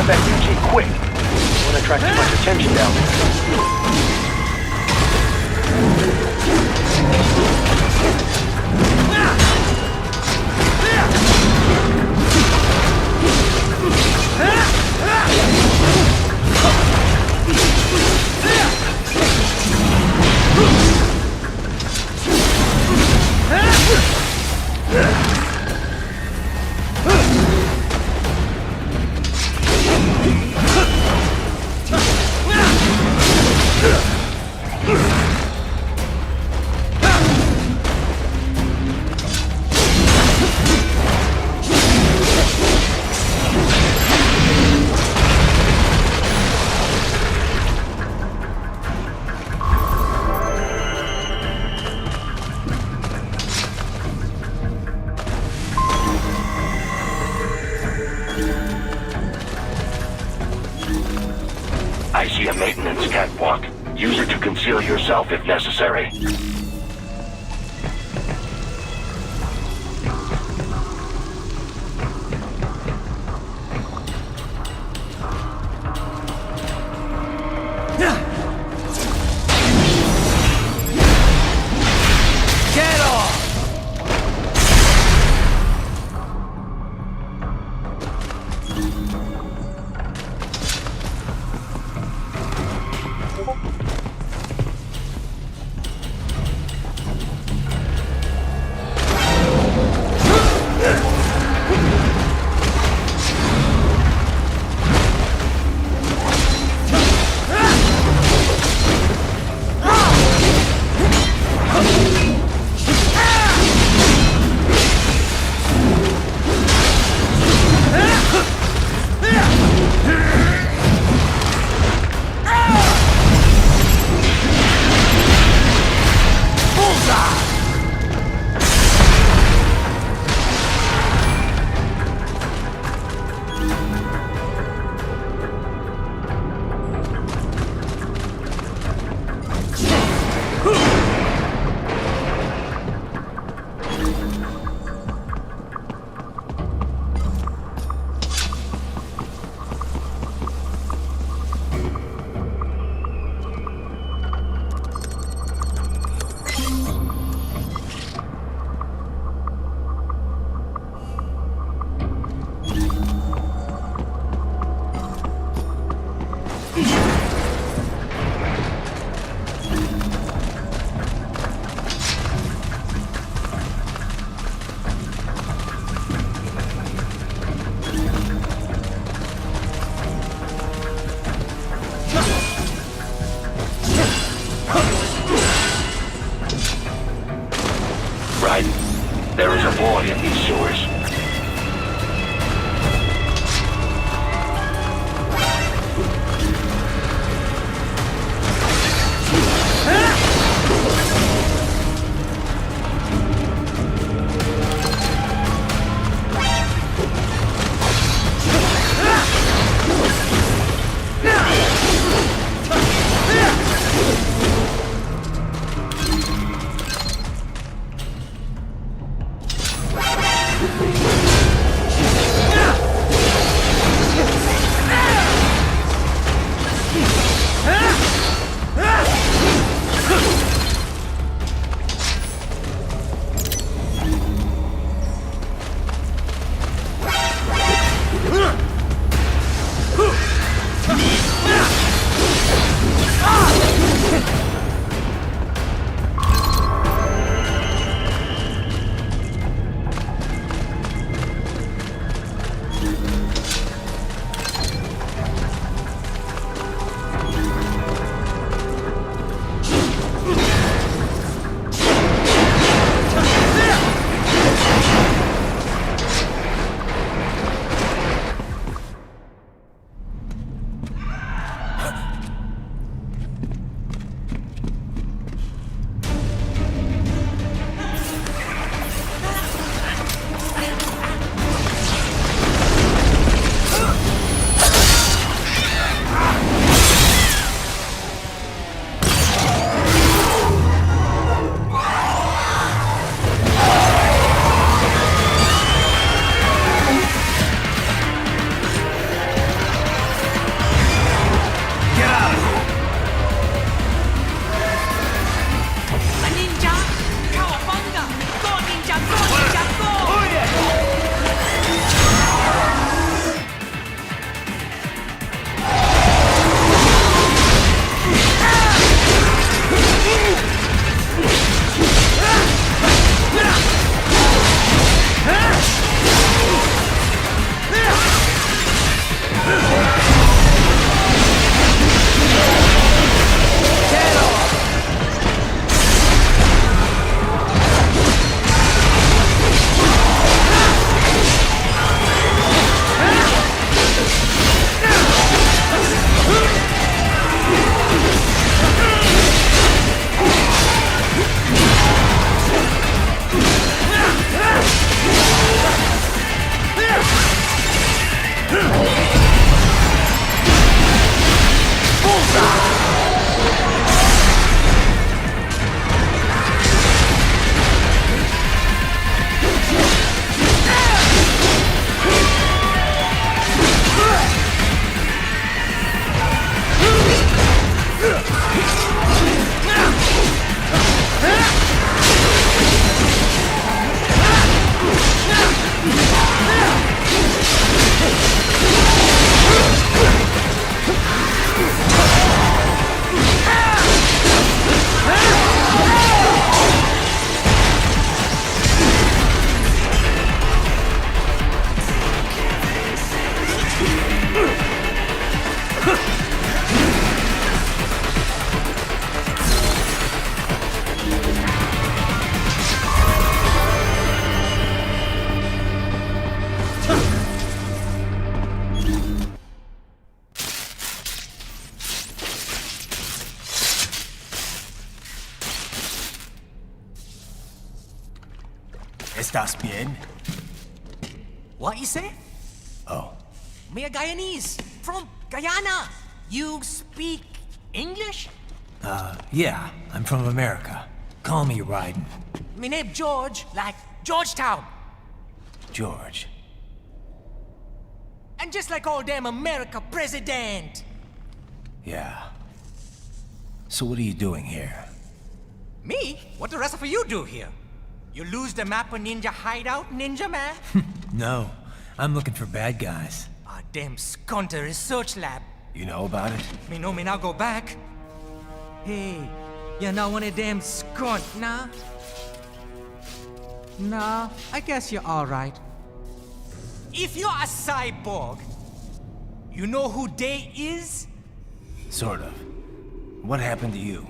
out that UG quick. Don't want to attract too much attention down there. I see a maintenance catwalk. Use it to conceal yourself if necessary. Get off! ¿Estás bien? What you say? Oh, Me a Guyanese from Guyana. You speak English? yeah, I'm from America. Call me Ryden. Me name George, like Georgetown. George. And just like all damn America president. Yeah. So what are you doing here? Me? What the rest of you do here? You lose the map of Ninja hideout, Ninja man? No, I'm looking for bad guys. Ah, damn skunter research lab. You know about it? Me know me now go back. Hey, you're not one of them skunt, nah? Nah, I guess you're alright. If you're a cyborg, you know who they is? Sort of. What happened to you?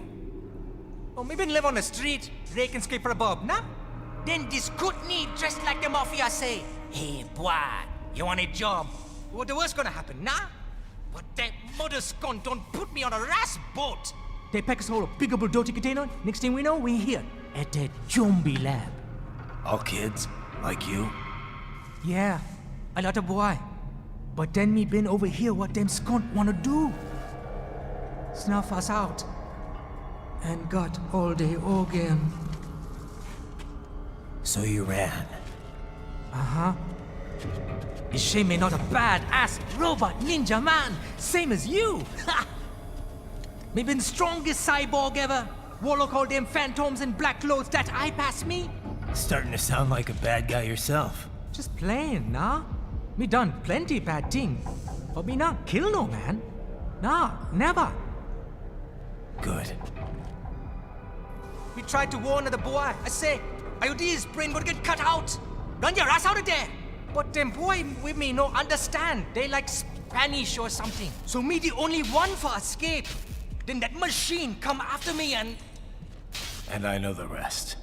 Oh, me been live on the street, rake and scrape for a bob, nah? Then this good need dressed like the mafia say, hey boy, you want a job? What the worst gonna happen, nah? But that mother skunt don't put me on a ras boat. They pack us all a bigger dirty container. Next thing we know, we're here at that zombie lab. All kids? Like you? Yeah, a lot of boy. But then me been over here what them skunt wanna do. Snuff us out. And got all the organ. So you ran. Uh-huh. Is she me not a bad-ass robot ninja man, same as you? Ha! Me been strongest cyborg ever. Warlock all them phantoms in black clothes that eye pass me. Starting to sound like a bad guy yourself. Just playing, nah? Me done plenty bad thing. But me not kill no man. Nah, never. Good. We tried to warn the boy. I say, IOD's brain gonna get cut out. Run your ass out of there. But them boy with me no understand. They like Spanish or something. So me the only one for escape. Then that machine come after me and... And I know the rest.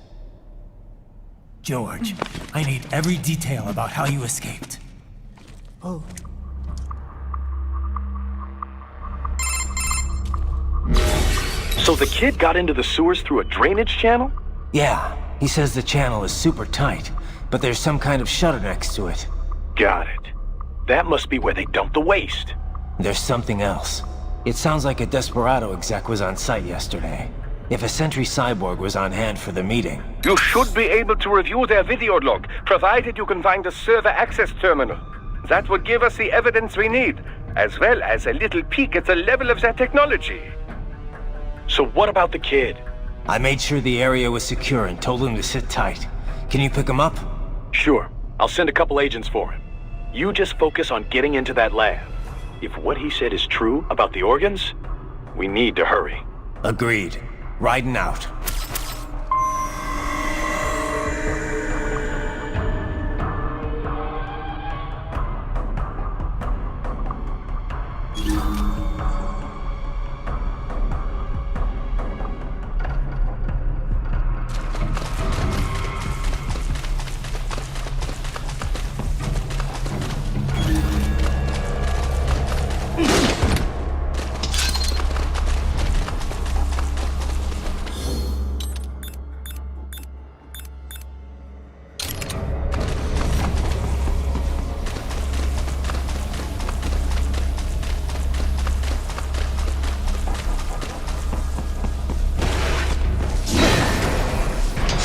George, I need every detail about how you escaped. Oh. So the kid got into the sewers through a drainage channel? Yeah, he says the channel is super tight, but there's some kind of shutter next to it. Got it. That must be where they dumped the waste. There's something else. It sounds like a Desperado exec was on site yesterday. If a Sentry Cyborg was on hand for the meeting. You should be able to review their video log, provided you can find a server access terminal. That would give us the evidence we need, as well as a little peek at the level of their technology. So what about the kid? I made sure the area was secure and told him to sit tight. Can you pick him up? Sure. I'll send a couple agents for him. You just focus on getting into that lab. If what he said is true about the organs, we need to hurry. Agreed. Riding out.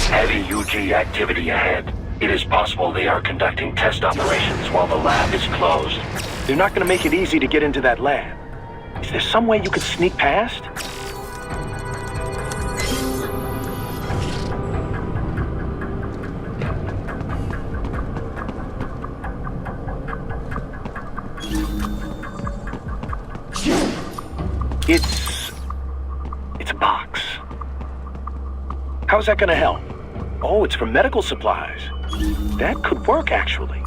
Heavy UG activity ahead. It is possible they are conducting test operations while the lab is closed. They're not gonna make it easy to get into that lab. Is there some way you could sneak past? It's a box. How's that gonna help? Oh, it's for medical supplies. That could work, actually.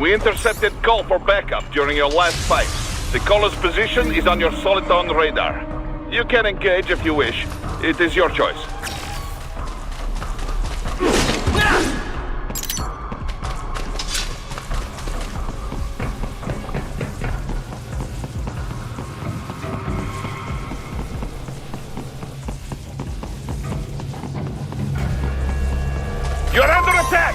We intercepted call for backup during your last fight. The caller's position is on your Soliton radar. You can engage if you wish. It is your choice. You're under attack!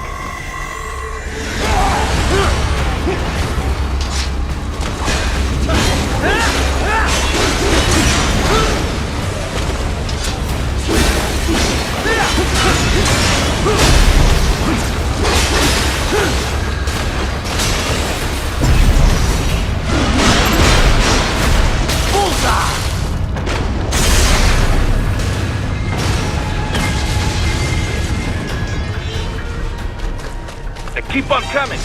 Keep on coming!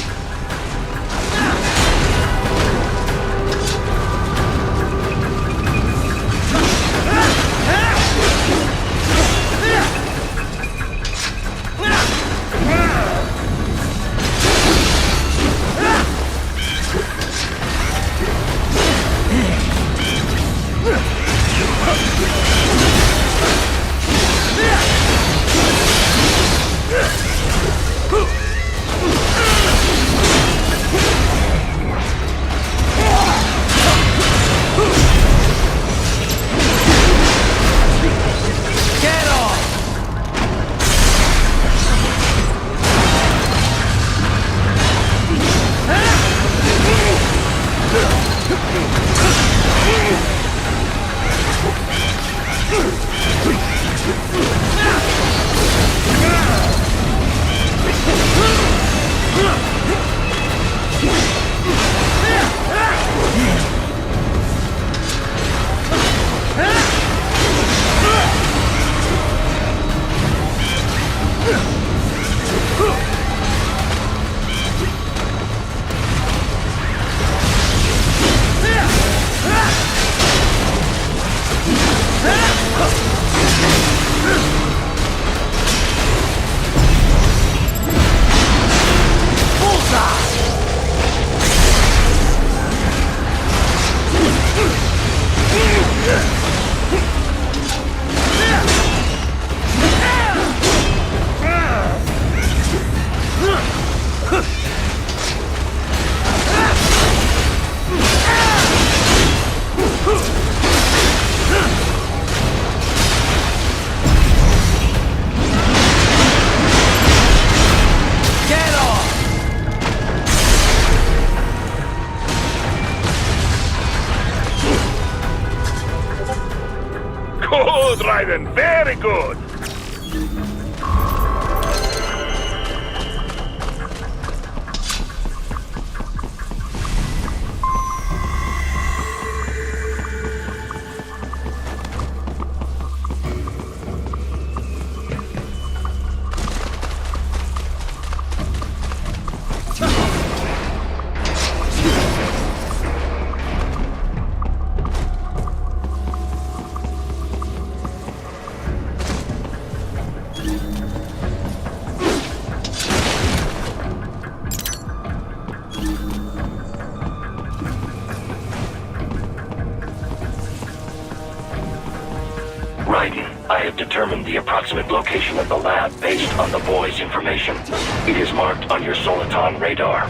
Good, Raiden. Very good. I have determined the approximate location of the lab based on the boy's information. It is marked on your Soliton radar.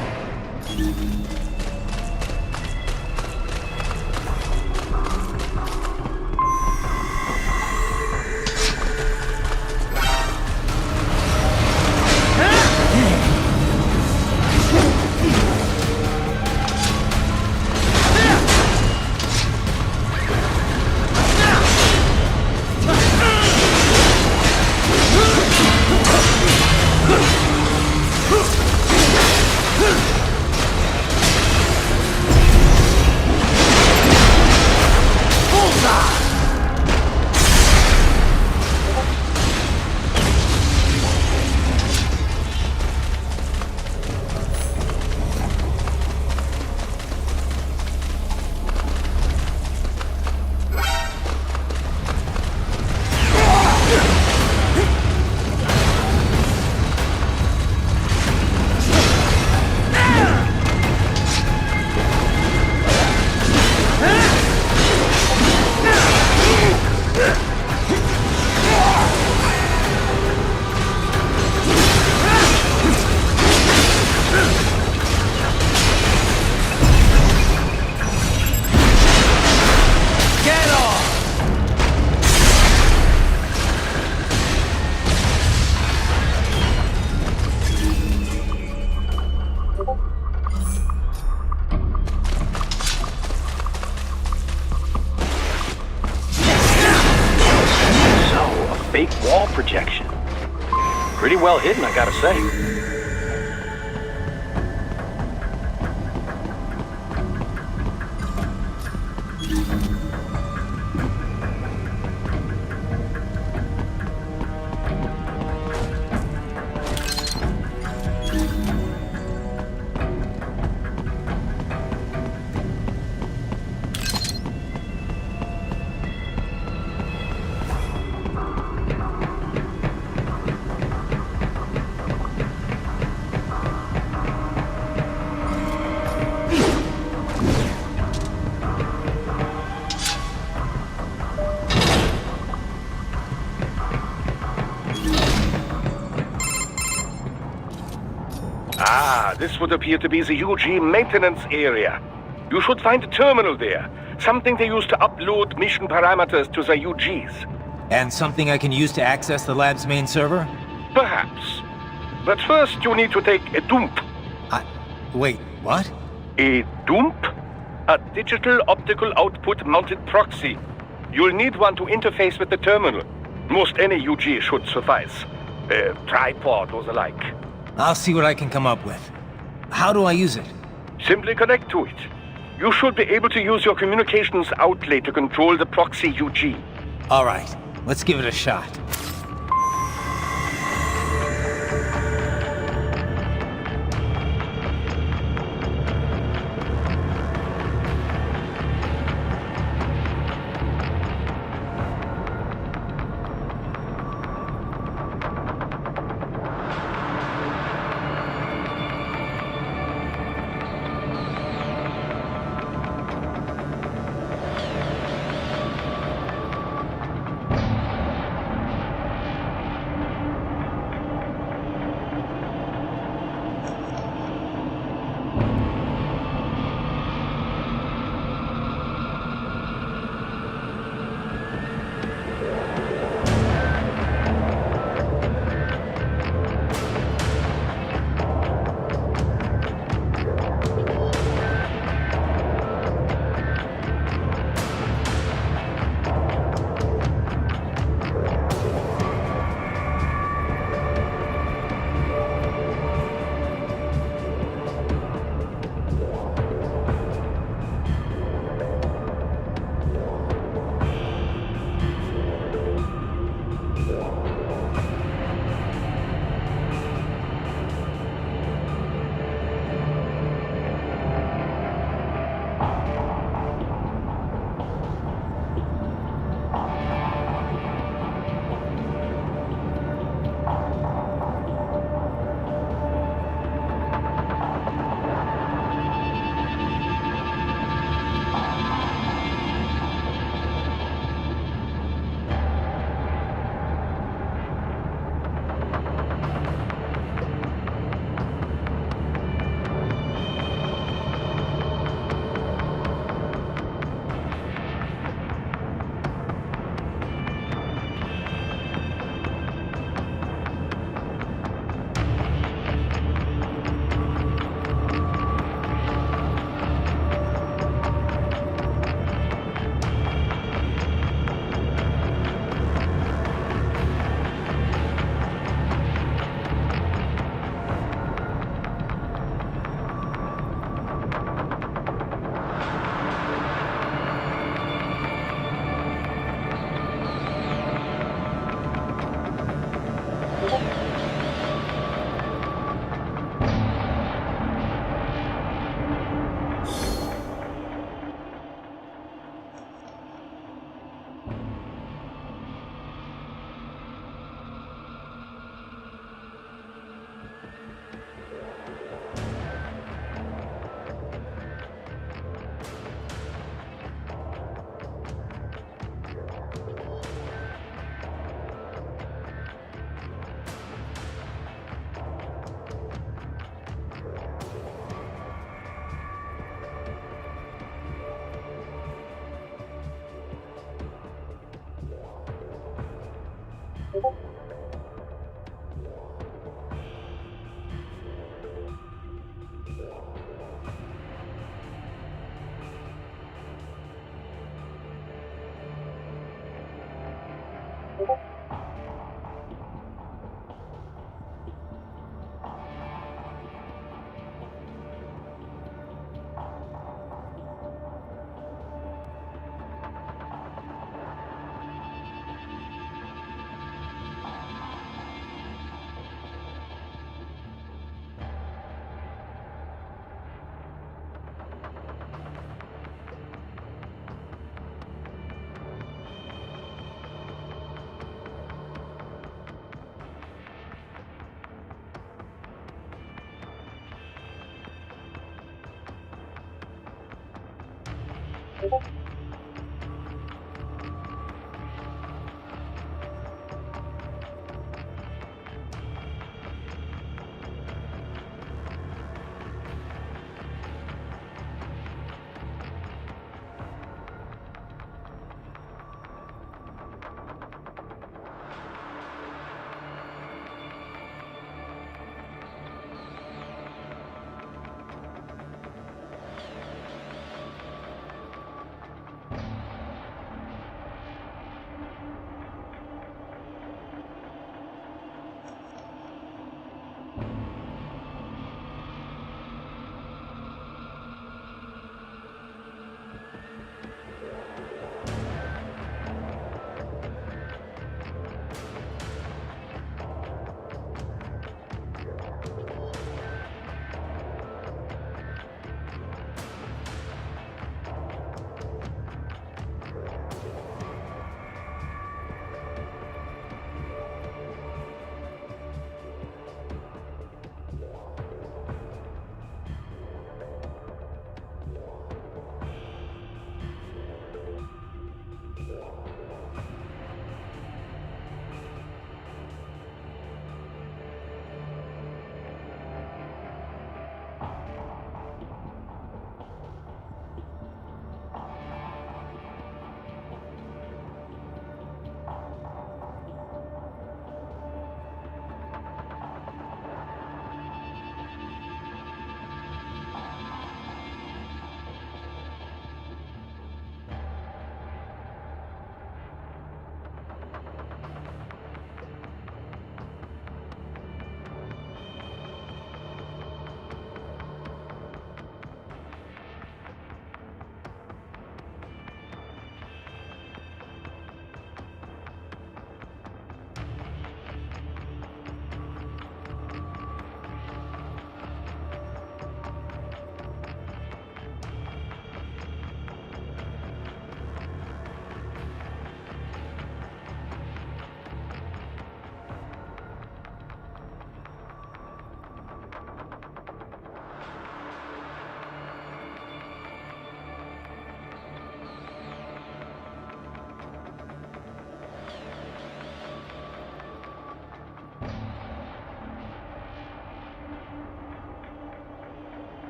projection. Pretty well hidden, I gotta say. This would appear to be the UG maintenance area. You should find a terminal there. Something they use to upload mission parameters to the UGs. And something I can use to access the lab's main server? Perhaps. But first you need to take a dump. Wait, what? A dump? A digital optical output mounted proxy. You'll need one to interface with the terminal. Most any UG should suffice. A tripod or the like. I'll see what I can come up with. How do I use it? Simply connect to it. You should be able to use your communications outlay to control the proxy UG. All right, let's give it a shot.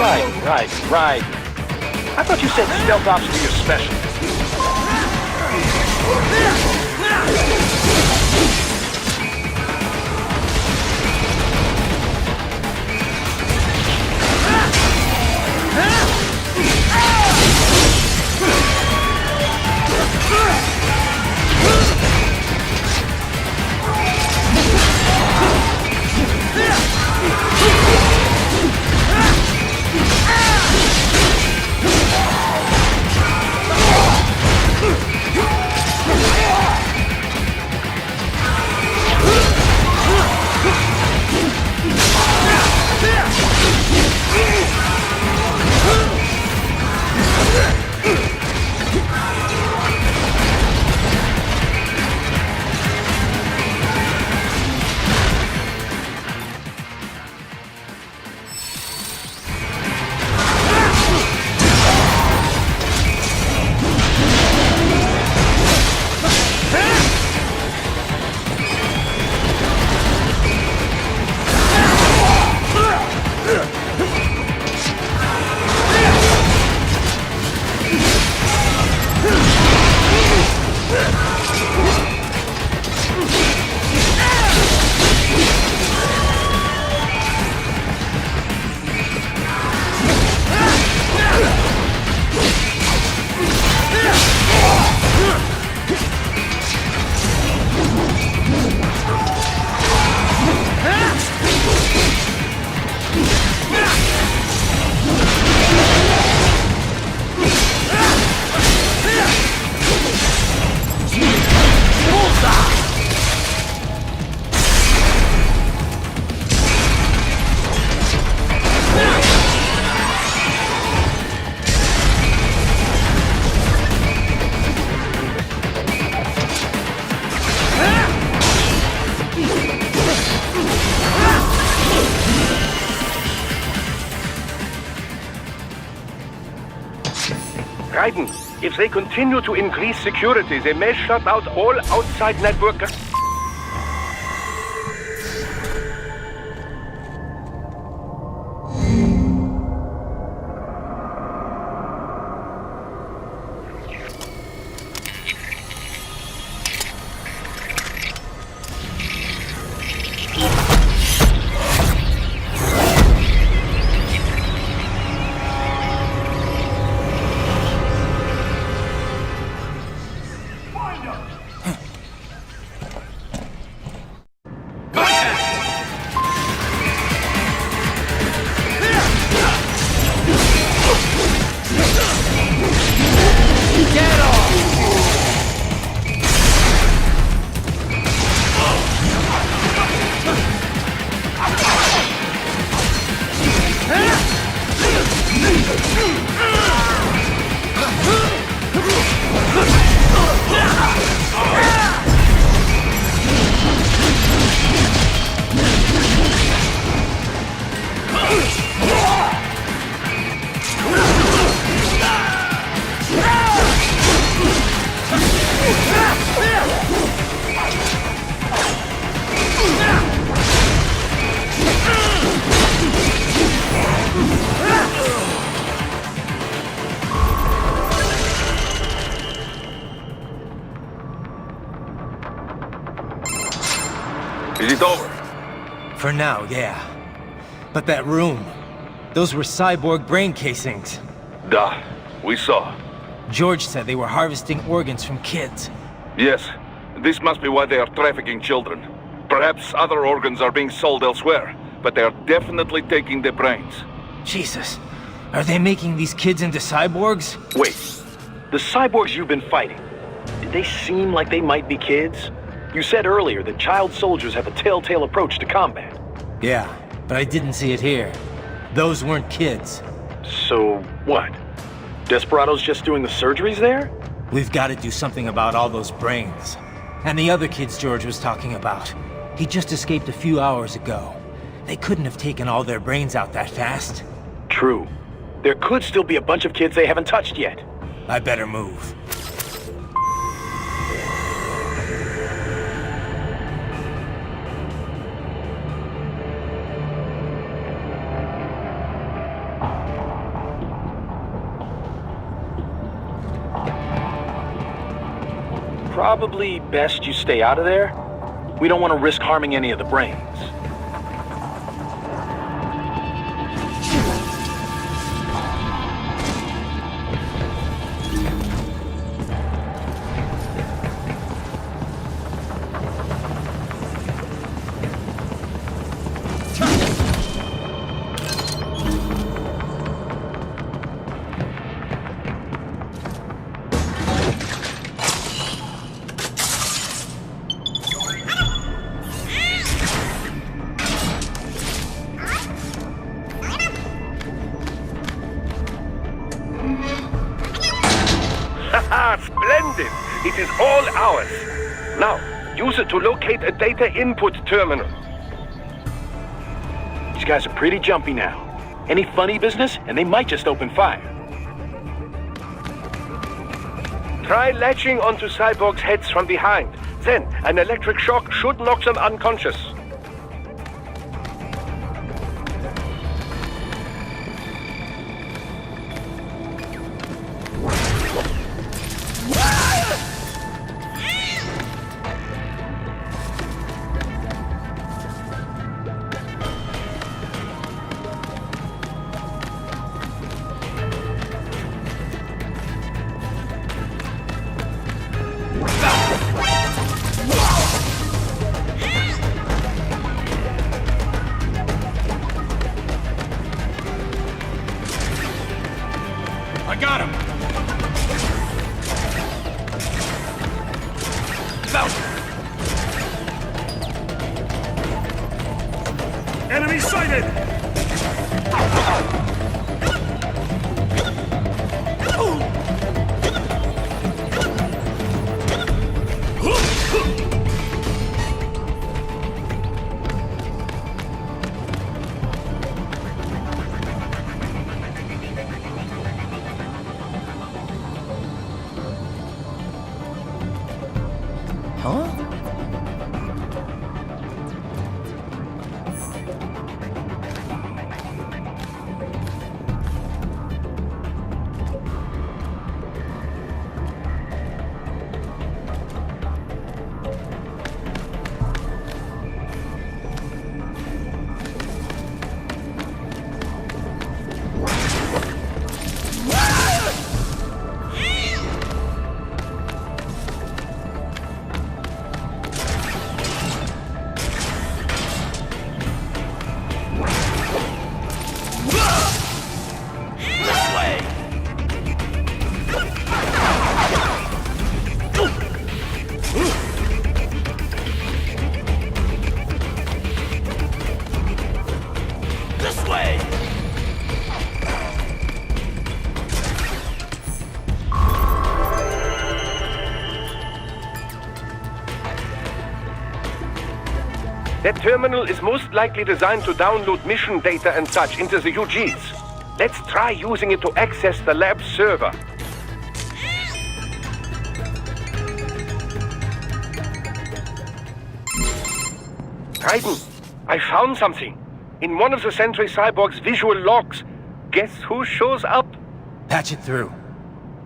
Right. I thought you said stealth ops were your specialty. Raiden, if they continue to increase security, they may shut out all outside network. Is it over? For now, yeah. But that room, those were cyborg brain casings. Duh. We saw. George said they were harvesting organs from kids. Yes. This must be why they are trafficking children. Perhaps other organs are being sold elsewhere, but they are definitely taking the brains. Jesus. Are they making these kids into cyborgs? Wait, the cyborgs you've been fighting, did they seem like they might be kids? You said earlier that child soldiers have a telltale approach to combat. Yeah, but I didn't see it here. Those weren't kids. So, what? Desperado's just doing the surgeries there? We've got to do something about all those brains. And the other kids George was talking about. He just escaped a few hours ago. They couldn't have taken all their brains out that fast. True. There could still be a bunch of kids they haven't touched yet. I better move. Probably best you stay out of there. We don't want to risk harming any of the brains. Haha, splendid! It is all ours. Now, use it to locate a data input terminal. These guys are pretty jumpy now. Any funny business, and they might just open fire. Try latching onto cyborgs' heads from behind. Then, an electric shock should knock them unconscious. I got him! Enemy sighted! Huh? That terminal is most likely designed to download mission data and such into the UGs. Let's try using it to access the lab server. Raiden, I found something. In one of the Sentry Cyborg's visual logs. Guess who shows up? Patch it through.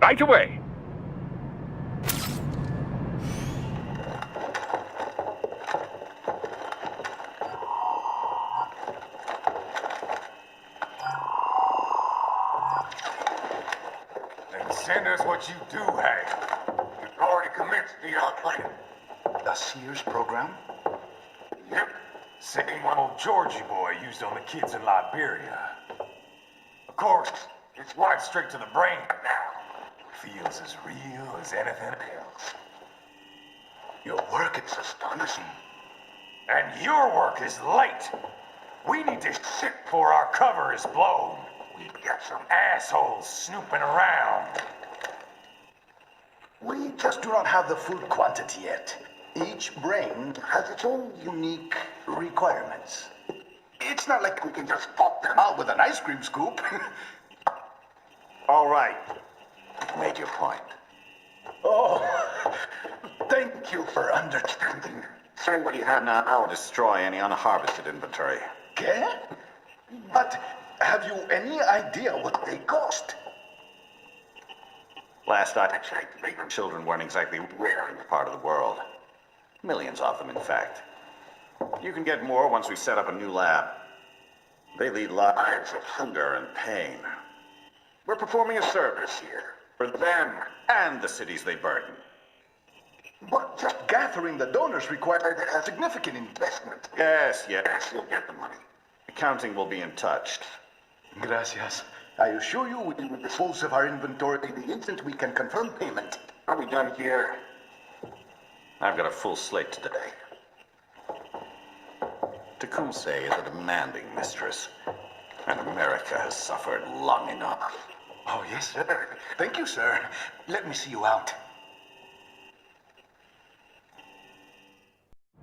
Right away. Then send us what you do have. You've already commenced the outplan. The Sears program? Yep. Same one old Georgie boy used on the kids in Liberia. Of course, it's right straight to the brain now. Feels as real as anything else. Your work is astonishing. And your work is late. We need to shit before our cover is blown. We've got some assholes snooping around. We just do not have the full quantity yet. Each brain has its own unique requirements. It's not like we can just pop them out with an ice cream scoop. All right. You've made your point. Oh, thank you for understanding. Send what you have now. I'll destroy any unharvested inventory. Okay? But have you any idea what they cost? Last I checked, children weren't exactly rare in this part of the world. Millions of them, in fact. You can get more once we set up a new lab. They lead lives of hunger and pain. We're performing a service here for them and the cities they burden. But just gathering the donors required a significant investment. Yes, you'll get the money. Accounting will be in touch. Gracias. I assure you we will dispose of our inventory the instant we can confirm payment. Are we done here? I've got a full slate today. Tecumseh is a demanding mistress, and America has suffered long enough. Oh, yes, sir. Thank you, sir. Let me see you out.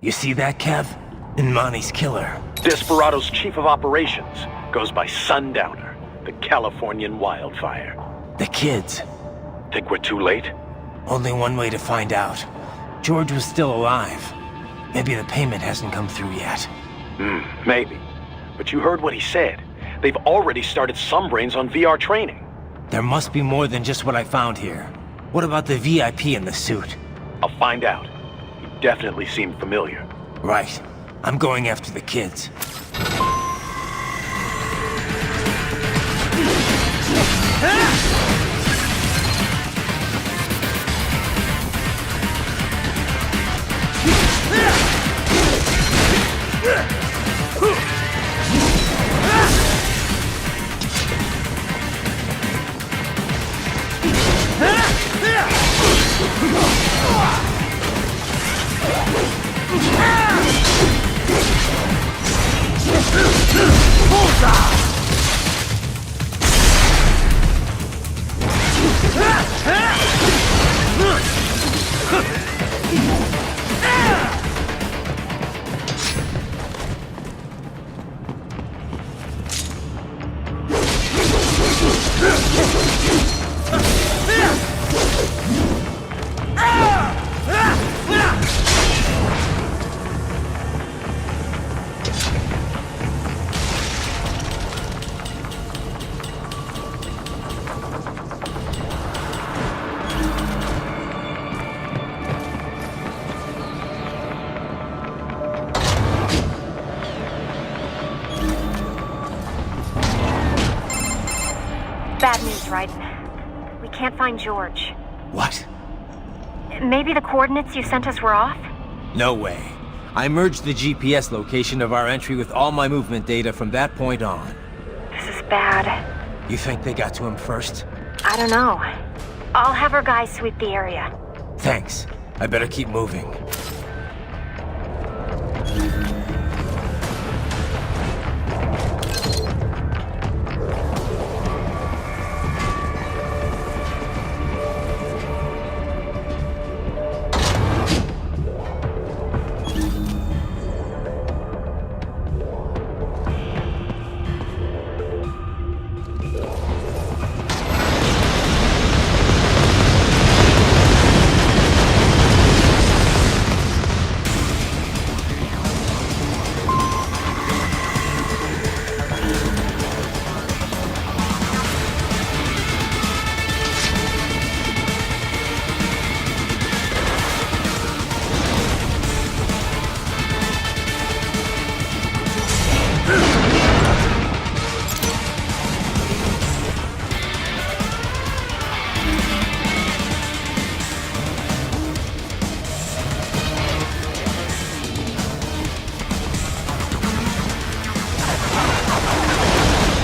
You see that, Kev? Inmani's killer. Desperado's chief of operations goes by Sundowner, the Californian wildfire. The kids. Think we're too late? Only one way to find out. George was still alive. Maybe the payment hasn't come through yet. Maybe. But you heard what he said. They've already started some brains on VR training. There must be more than just what I found here. What about the VIP in the suit? I'll find out. He definitely seemed familiar. Right. I'm going after the kids. Bad news, Raiden. We can't find George. What? Maybe the coordinates you sent us were off? No way. I merged the GPS location of our entry with all my movement data from that point on. This is bad. You think they got to him first? I don't know. I'll have our guys sweep the area. Thanks. I better keep moving.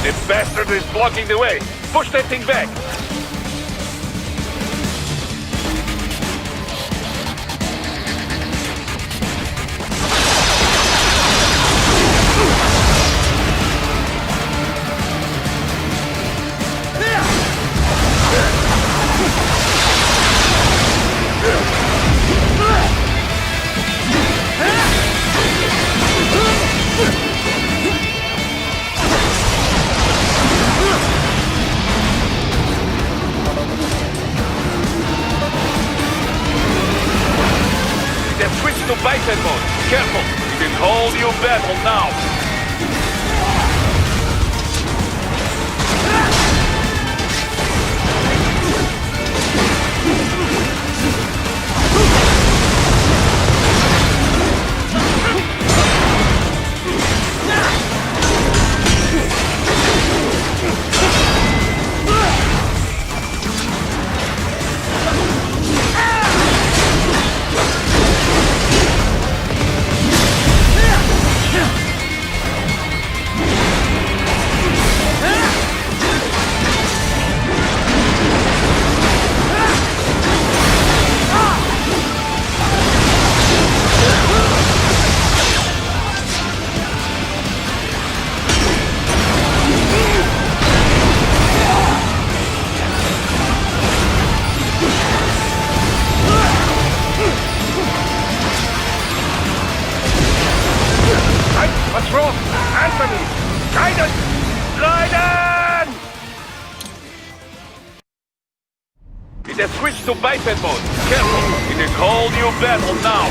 This bastard is blocking the way. Push that thing back. To biped mode. Careful. It is all new battle now. It has switched to biped mode. Careful, it is whole new battle now.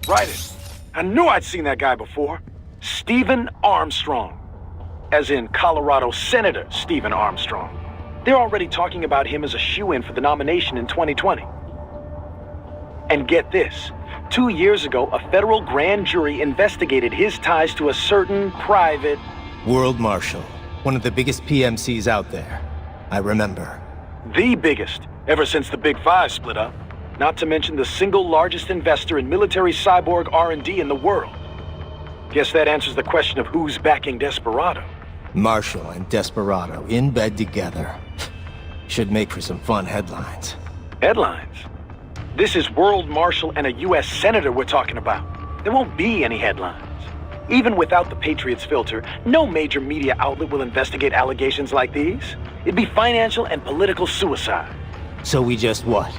Right it. I knew I'd seen that guy before. Stephen Armstrong. As in Colorado Senator Stephen Armstrong. They're already talking about him as a shoo-in for the nomination in 2020. And get this. 2 years ago, a federal grand jury investigated his ties to a certain private... World Marshal. One of the biggest PMCs out there. I remember. The biggest, ever since the Big Five split up. Not to mention the single largest investor in military cyborg R&D in the world. Guess that answers the question of who's backing Desperado. Marshall and Desperado in bed together. Should make for some fun headlines. Headlines? This is World Marshal and a U.S. Senator we're talking about. There won't be any headlines. Even without the Patriots filter, no major media outlet will investigate allegations like these. It'd be financial and political suicide. So we just what?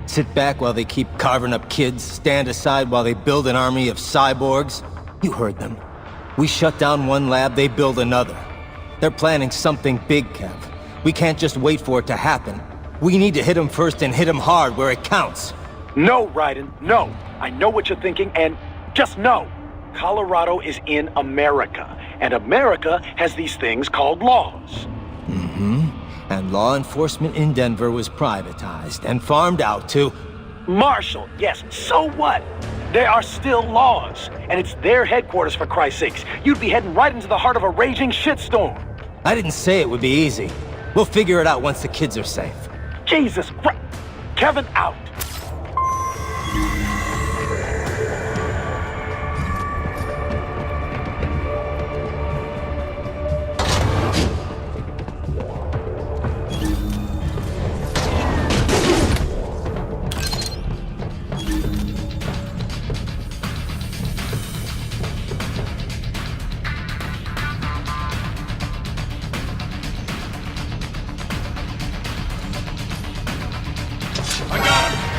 Sit back while they keep carving up kids, stand aside while they build an army of cyborgs? You heard them. We shut down one lab, they build another. They're planning something big, Kev. We can't just wait for it to happen. We need to hit them first and hit them hard where it counts. No, Raiden, no. I know what you're thinking, and just know. Colorado is in America, and America has these things called laws. And law enforcement in Denver was privatized and farmed out to... Marshall, yes, so what? There are still laws, and it's their headquarters for Christ's sakes. You'd be heading right into the heart of a raging shitstorm. I didn't say it would be easy. We'll figure it out once the kids are safe. Jesus Christ! Kevin, out! I got him!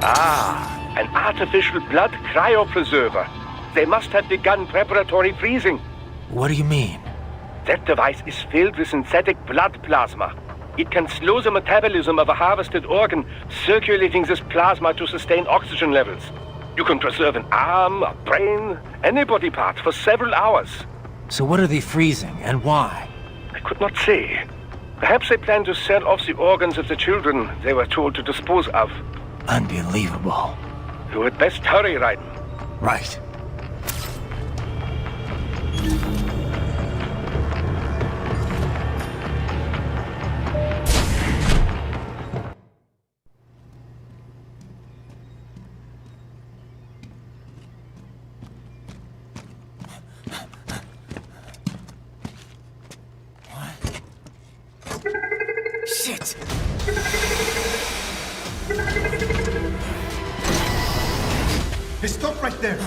Ah, an artificial blood cryopreserver. They must have begun preparatory freezing. What do you mean? That device is filled with synthetic blood plasma. It can slow the metabolism of a harvested organ, circulating this plasma to sustain oxygen levels. You can preserve an arm, a brain, any body part for several hours. So what are they freezing, and why? I could not say. Perhaps they plan to sell off the organs of the children they were told to dispose of. Unbelievable. You had best hurry, Raiden. Right. Shit! Hey, stop right there.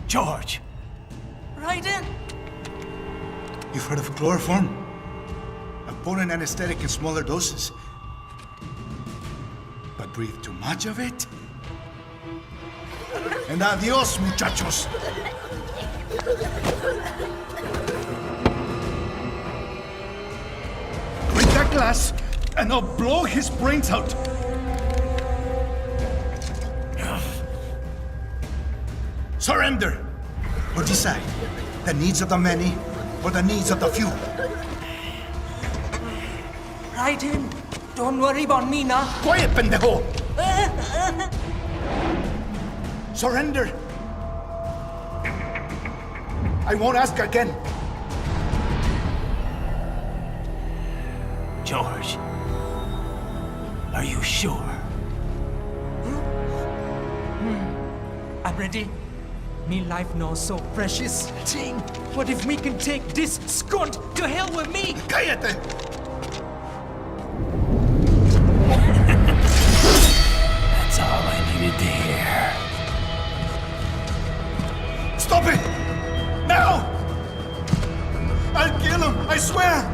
George! Raiden! You've heard of chloroform? A potent anesthetic in smaller doses. But breathe too much of it? And adios, muchachos! Break that glass, and I'll blow his brains out! Surrender! Or decide, the needs of the many, or the needs of the few. Raiden, don't worry about me now. Quiet, pendejo! Surrender! I won't ask again. George, are you sure? I'm ready. Me life now so precious. Ting, what if me can take this skunt to hell with me? Cállate! That's all I needed to hear. Stop it! Now! I'll kill him, I swear!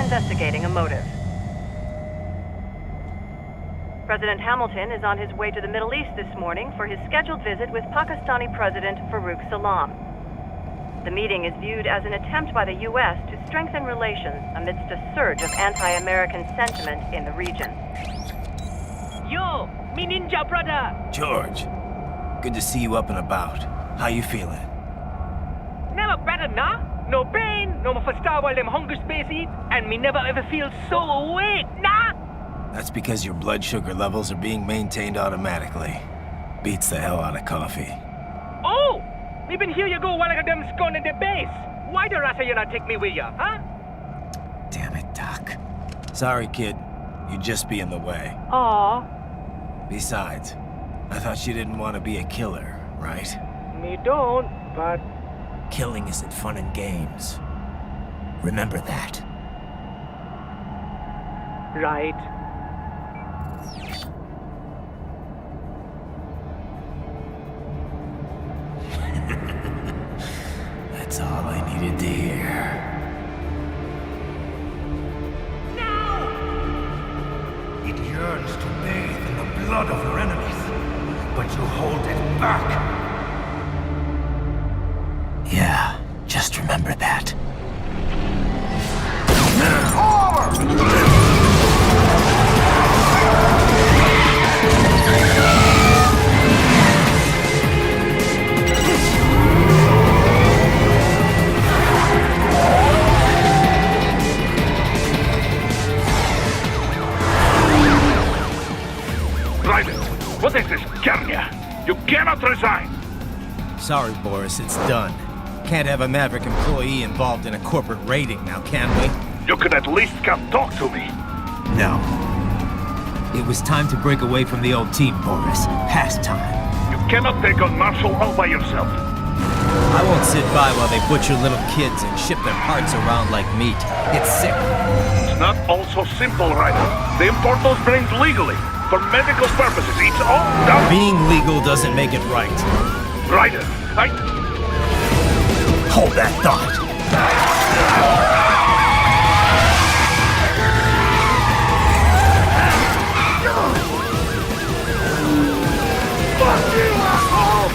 Investigating a motive. President Hamilton is on his way to the Middle East this morning for his scheduled visit with Pakistani President Farooq Salam. The meeting is viewed as an attempt by the U.S. to strengthen relations amidst a surge of anti-American sentiment in the region. Yo, me ninja brother! George, good to see you up and about. How you feeling? Never better, nah? No pain, no more for star while them hunger space eat, and me never ever feel so awake, nah? That's because your blood sugar levels are being maintained automatically. Beats the hell out of coffee. Oh! Me been here you go while I got them scone in the base. Why the rasta you not take me with ya, huh? Damn it, Doc. Sorry, kid. You'd just be in the way. Aw. Besides, I thought you didn't want to be a killer, right? Me don't, but... Killing isn't fun and games. Remember that. Right. That's all I needed to hear. Now! It yearns to bathe in the blood of your enemies, but you hold it back. Yeah, just remember that. Private, what is this, Garnia? You cannot resign! Sorry, Boris, it's done. Can't have a Maverick employee involved in a corporate raiding now, can we? You could at least come talk to me. No. It was time to break away from the old team, Boris. Past time. You cannot take on Marshall all by yourself. I won't sit by while they butcher little kids and ship their parts around like meat. It's sick. It's not all so simple, Ryder. They import those brains legally, for medical purposes. It's all done. Being legal doesn't make it right. Ryder, Hold that thought. Fuck you, asshole!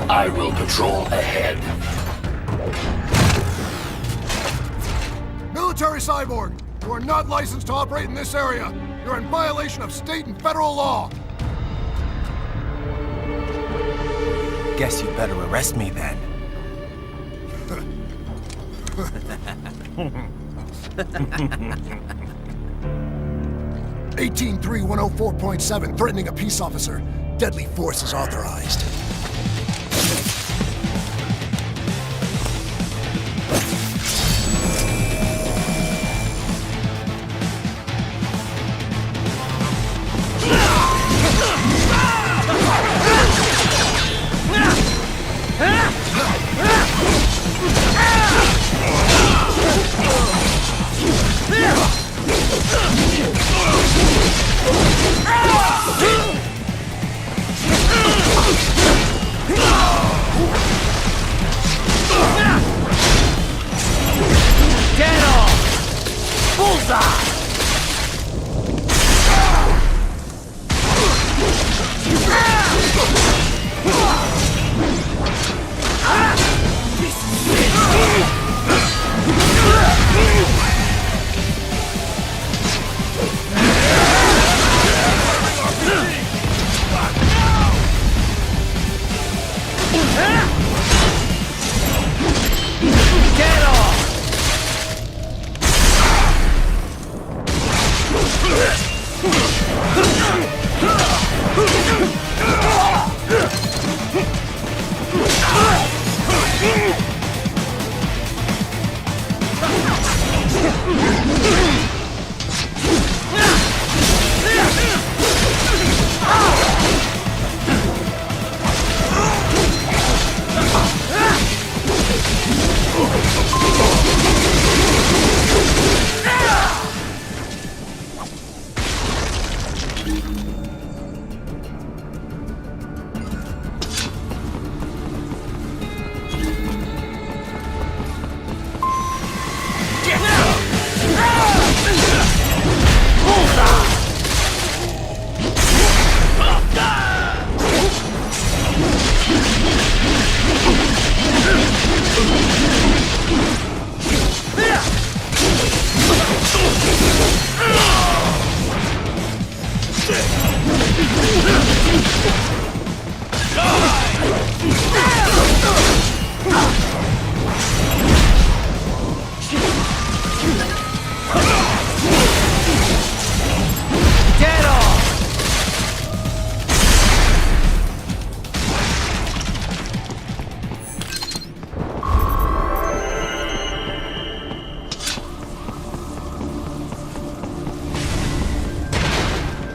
I will patrol ahead. Military cyborg, you are not licensed to operate in this area. You're in violation of state and federal law. Guess you better arrest me then. 183-104.7, threatening a peace officer. Deadly force is authorized.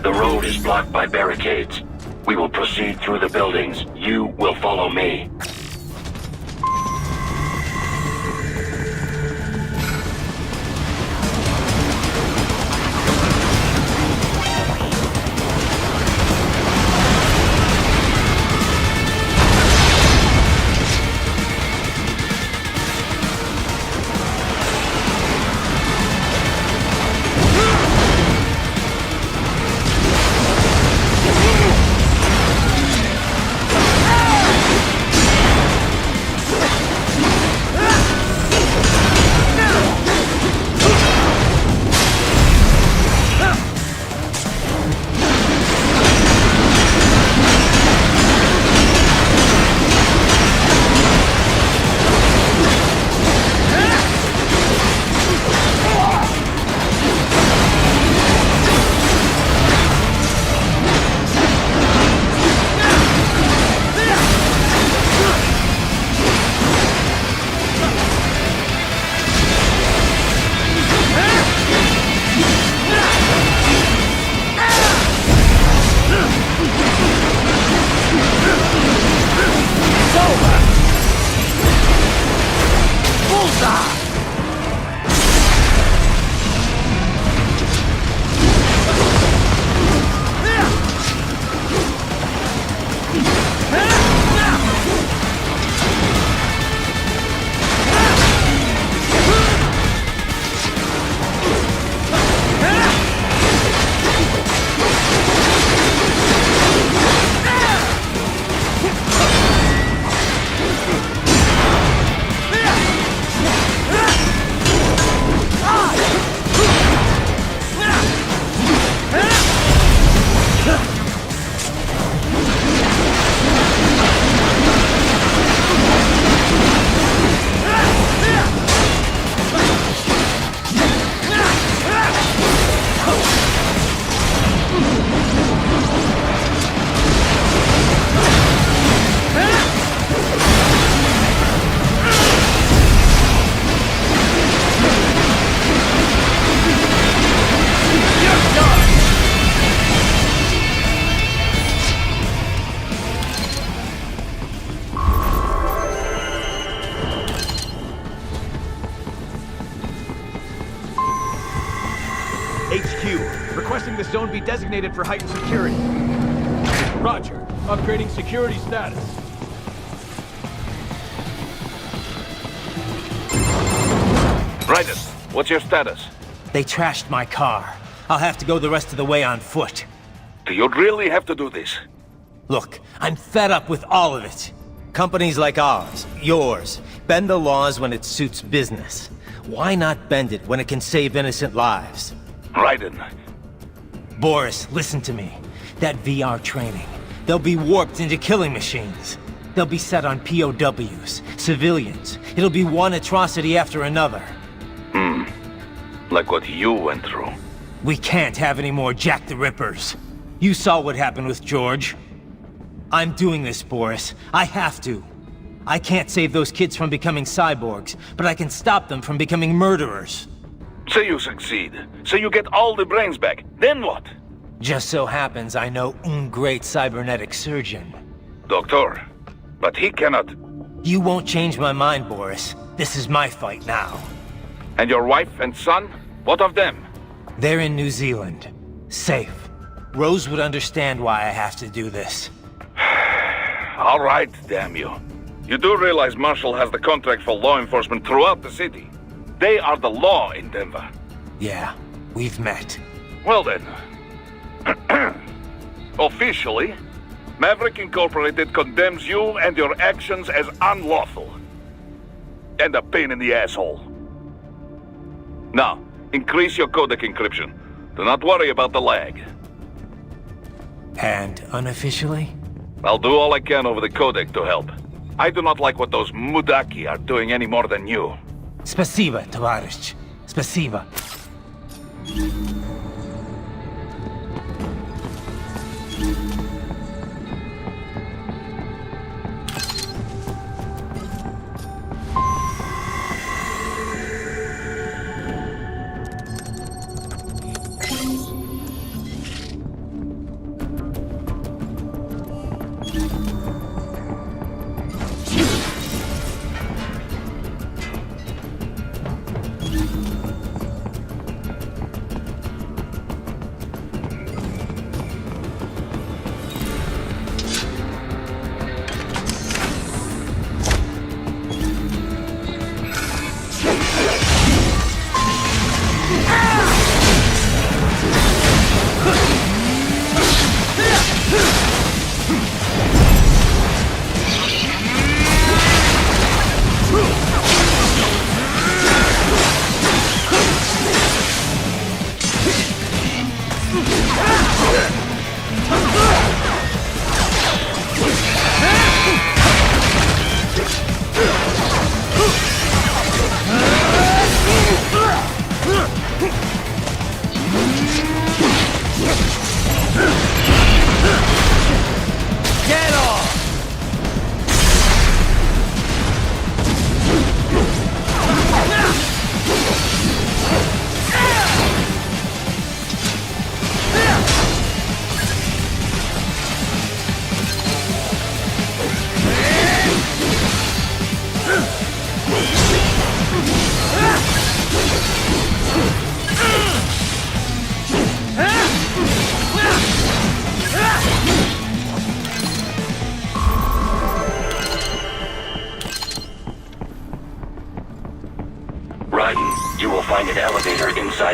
The road is blocked by barricades. We will proceed through the buildings. You will follow me. be designated for heightened security. Roger. Upgrading security status. Raiden, what's your status? They trashed my car. I'll have to go the rest of the way on foot. Do you really have to do this? Look, I'm fed up with all of it. Companies like ours, yours, bend the laws when it suits business. Why not bend it when it can save innocent lives? Raiden. Boris, listen to me. That VR training, they'll be warped into killing machines. They'll be set on POWs, civilians. It'll be one atrocity after another. Like what you went through. We can't have any more Jack the Rippers. You saw what happened with George. I'm doing this, Boris. I have to. I can't save those kids from becoming cyborgs, but I can stop them from becoming murderers. Say you succeed. Say you get all the brains back. Then what? Just so happens I know un great cybernetic surgeon. Doctor. But he cannot... You won't change my mind, Boris. This is my fight now. And your wife and son? What of them? They're in New Zealand. Safe. Rose would understand why I have to do this. All right, damn you. You do realize Marshall has the contract for law enforcement throughout the city. They are the law in Denver. Yeah, we've met. Well then. Officially, Maverick Incorporated condemns you and your actions as unlawful. And a pain in the asshole. Now, increase your codec encryption. Do not worry about the lag. And unofficially? I'll do all I can over the codec to help. I do not like what those Mudaki are doing any more than you. Spasiba, Tavarish. Spasiba.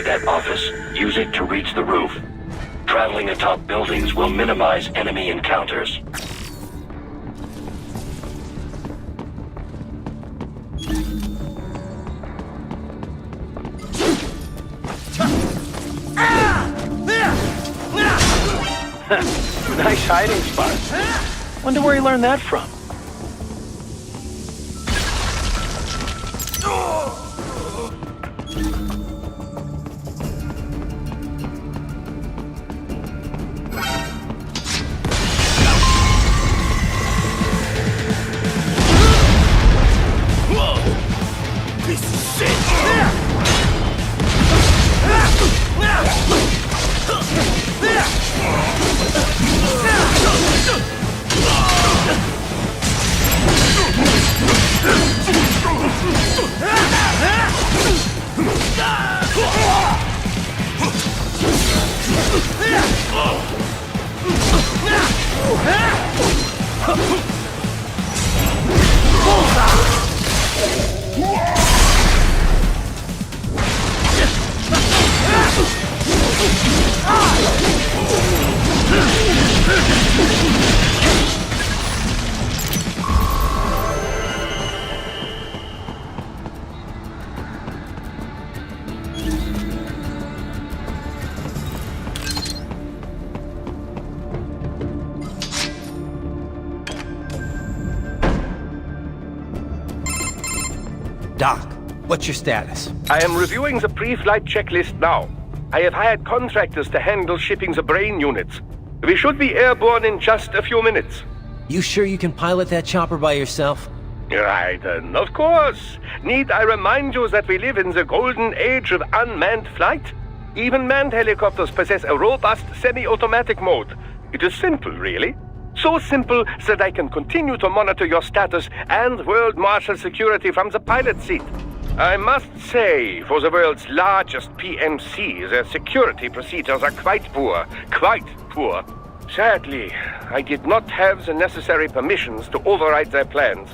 That office. Use it to reach the roof. Traveling atop buildings will minimize enemy encounters. Nice hiding spot. Wonder where he learned that from. Doc, what's your status? I am reviewing the pre-flight checklist now. I have hired contractors to handle shipping the brain units. We should be airborne in just a few minutes. You sure you can pilot that chopper by yourself? Raiden, of course. Need I remind you that we live in the golden age of unmanned flight? Even manned helicopters possess a robust semi-automatic mode. It is simple, really. So simple that I can continue to monitor your status and world marshal security from the pilot seat. I must say, for the world's largest PMC, their security procedures are quite poor. Quite poor. Sadly, I did not have the necessary permissions to override their plans.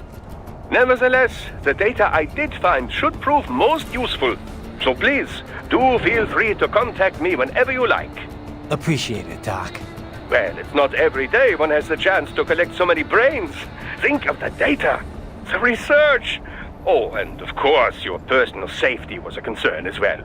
Nevertheless, the data I did find should prove most useful. So please, do feel free to contact me whenever you like. Appreciate it, Doc. Well, it's not every day one has the chance to collect so many brains. Think of the data, the research. Oh, and of course, your personal safety was a concern as well.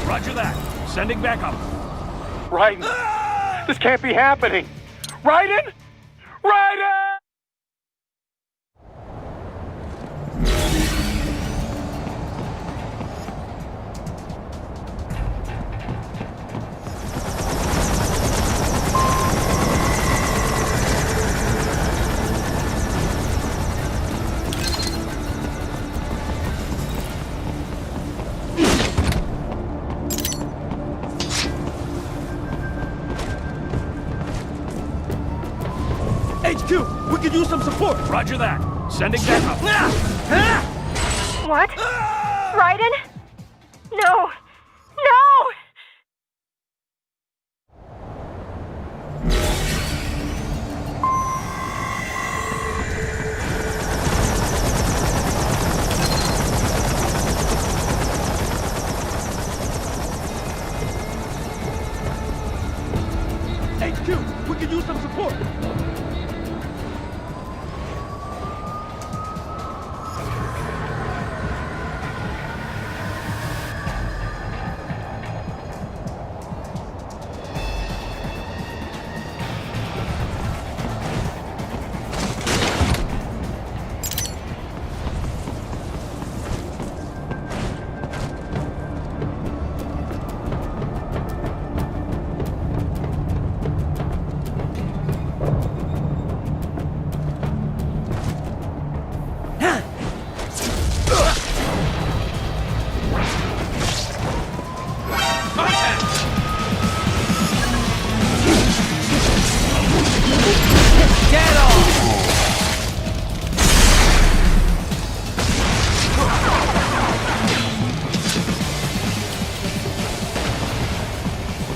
Roger that. Sending back up. Raiden! This can't be happening! Raiden! Raiden! HQ, we could use some support. Roger that. Sending back up. What? Raiden? No! No! HQ, we could use some support.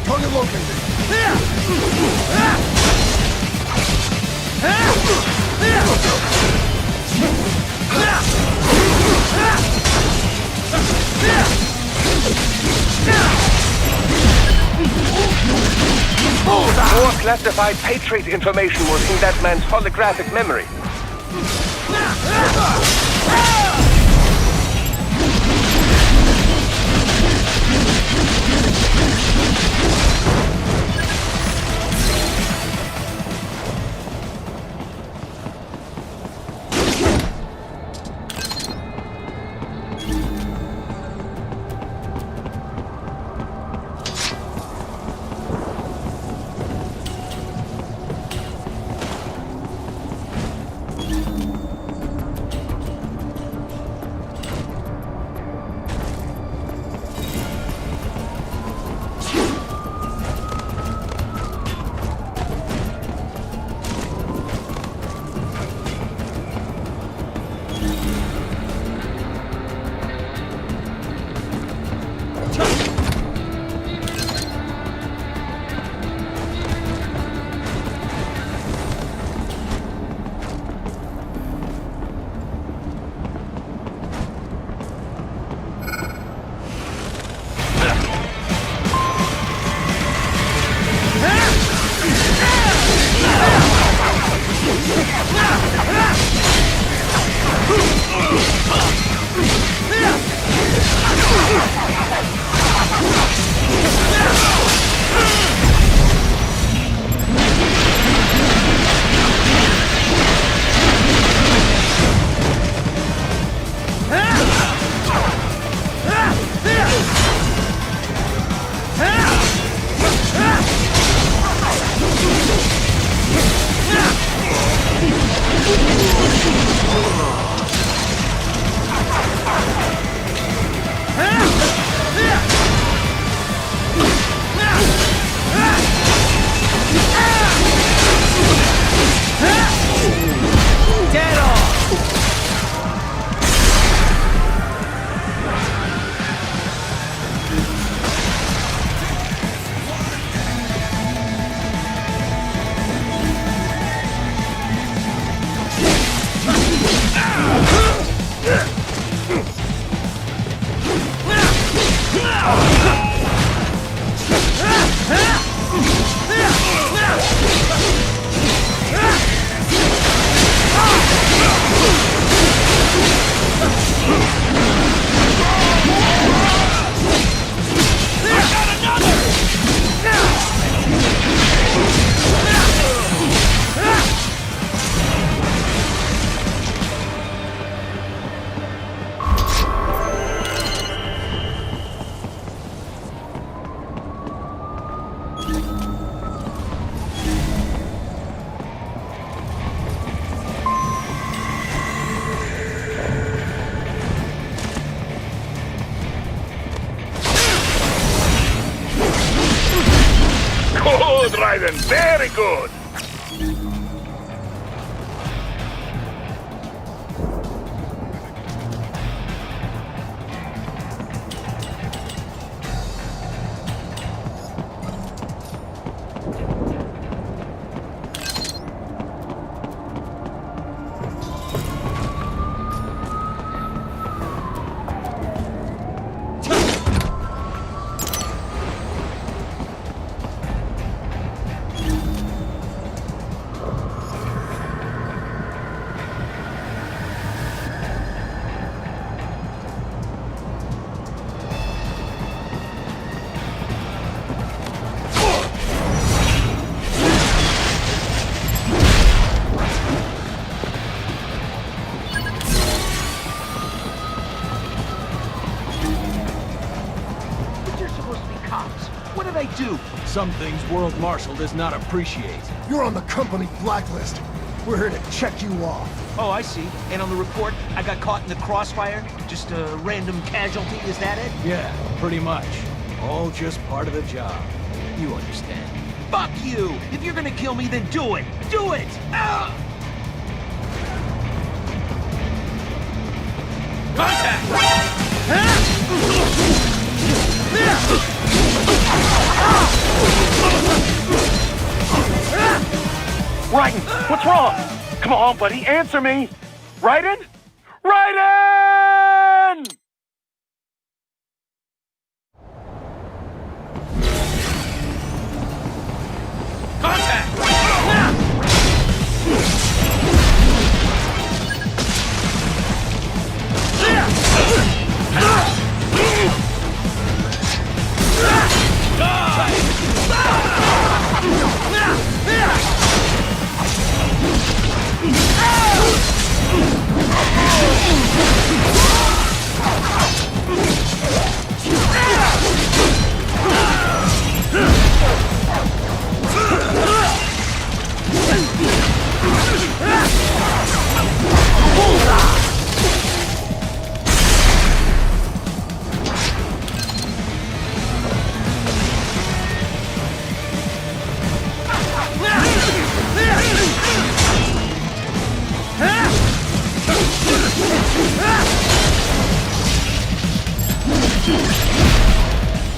Target located. More classified Patriot information was in that man's holographic memory. Very good. Some things World Marshal does not appreciate. You're on the company blacklist. We're here to check you off. Oh, I see. And on the report, I got caught in the crossfire? Just a random casualty, is that it? Yeah, pretty much. All just part of the job. You understand. Fuck you! If you're gonna kill me, then do it! Do it! Ah! Raiden, what's wrong? Come on, buddy, answer me. Raiden? Raiden!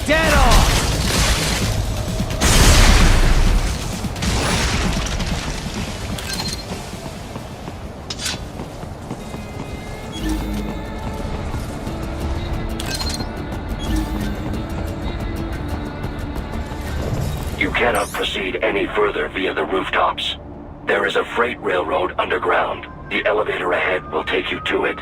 Dead on! You cannot proceed any further via the rooftops. There is a freight railroad underground. The elevator ahead will take you to it.